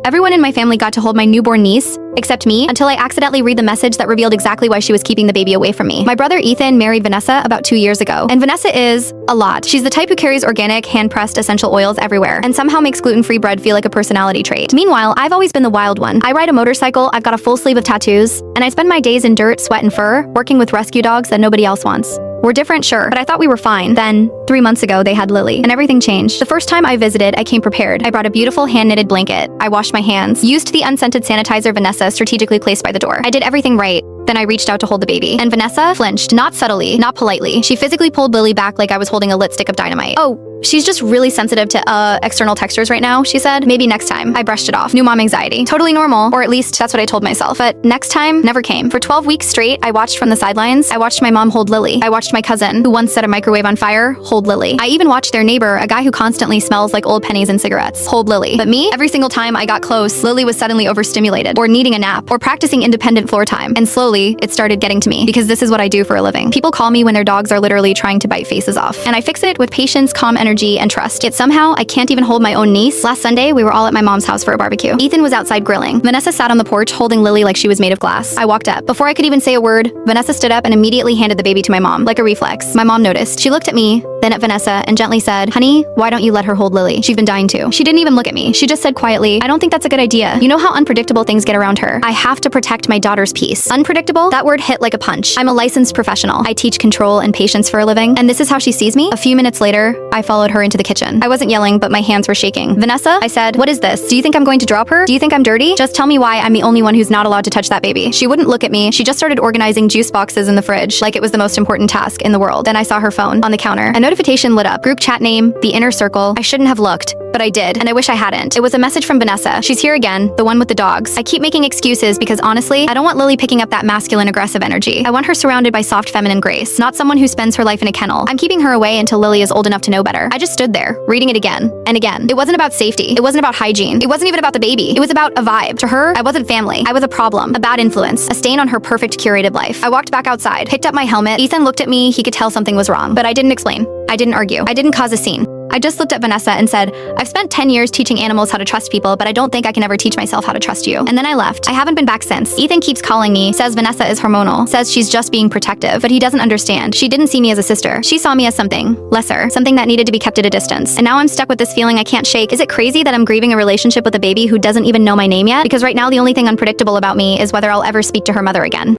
Everyone in my family got to hold my newborn niece, except me, until I accidentally read the message that revealed exactly why she was keeping the baby away from me. My brother Ethan married Vanessa about 2 years ago, and Vanessa is a lot. She's the type who carries organic, hand-pressed essential oils everywhere, and somehow makes gluten-free bread feel like a personality trait. Meanwhile, I've always been the wild one. I ride a motorcycle, I've got a full sleeve of tattoos, and I spend my days in dirt, sweat, and fur, working with rescue dogs that nobody else wants. We're different, sure, but I thought we were fine. Then, 3 months ago, they had Lily, and everything changed. The first time I visited, I came prepared. I brought a beautiful hand-knitted blanket. I washed my hands, used the unscented sanitizer Vanessa strategically placed by the door. I did everything right. Then I reached out to hold the baby, and Vanessa flinched, not subtly, not politely. She physically pulled Lily back like I was holding a lit stick of dynamite. "Oh, she's just really sensitive to, external textures right now," she said. "Maybe next time." I brushed it off. New mom anxiety. Totally normal, or at least that's what I told myself. But next time never came. For 12 weeks straight, I watched from the sidelines. I watched my mom hold Lily. I watched my cousin, who once set a microwave on fire, hold Lily. I even watched their neighbor, a guy who constantly smells like old pennies and cigarettes, hold Lily. But me, every single time I got close, Lily was suddenly overstimulated, or needing a nap, or practicing independent floor time. And slowly, it started getting to me, because this is what I do for a living. People call me when their dogs are literally trying to bite faces off. And I fix it with patience, calm energy, and trust. Yet somehow, I can't even hold my own niece. Last Sunday, we were all at my mom's house for a barbecue. Ethan was outside grilling. Vanessa sat on the porch holding Lily like she was made of glass. I walked up. Before I could even say a word, Vanessa stood up and immediately handed the baby to my mom, like a reflex. My mom noticed. She looked at me, then at Vanessa, and gently said, "Honey, why don't you let her hold Lily? She's been dying too." She didn't even look at me. She just said quietly, "I don't think that's a good idea. You know how unpredictable things get around her. I have to protect my daughter's peace." Unpredictable? That word hit like a punch. I'm a licensed professional. I teach control and patience for a living, and this is how she sees me? A few minutes later, I followed her into the kitchen. I wasn't yelling, but my hands were shaking. "Vanessa," I said, "what is this? Do you think I'm going to drop her? Do you think I'm dirty? Just tell me why I'm the only one who's not allowed to touch that baby." She wouldn't look at me. She just started organizing juice boxes in the fridge like it was the most important task in the world. Then I saw her phone on the counter. A notification lit up. Group chat name, The Inner Circle. I shouldn't have looked, but I did, and I wish I hadn't. It was a message from Vanessa. She's here again, the one with the dogs. I keep making excuses because honestly, I don't want Lily picking up that masculine aggressive energy. I want her surrounded by soft feminine grace, not someone who spends her life in a kennel. I'm keeping her away until Lily is old enough to know better. I just stood there, reading it again and again. It wasn't about safety. It wasn't about hygiene. It wasn't even about the baby. It was about a vibe. To her, I wasn't family. I was a problem, a bad influence, a stain on her perfect curated life. I walked back outside, picked up my helmet. Ethan looked at me. He could tell something was wrong, but I didn't explain. I didn't argue. I didn't cause a scene. I just looked at Vanessa and said, "I've spent 10 years teaching animals how to trust people, but I don't think I can ever teach myself how to trust you." And then I left. I haven't been back since. Ethan keeps calling me, says Vanessa is hormonal, says she's just being protective, but he doesn't understand. She didn't see me as a sister. She saw me as something lesser, something that needed to be kept at a distance. And now I'm stuck with this feeling I can't shake. Is it crazy that I'm grieving a relationship with a baby who doesn't even know my name yet? Because right now the only thing unpredictable about me is whether I'll ever speak to her mother again.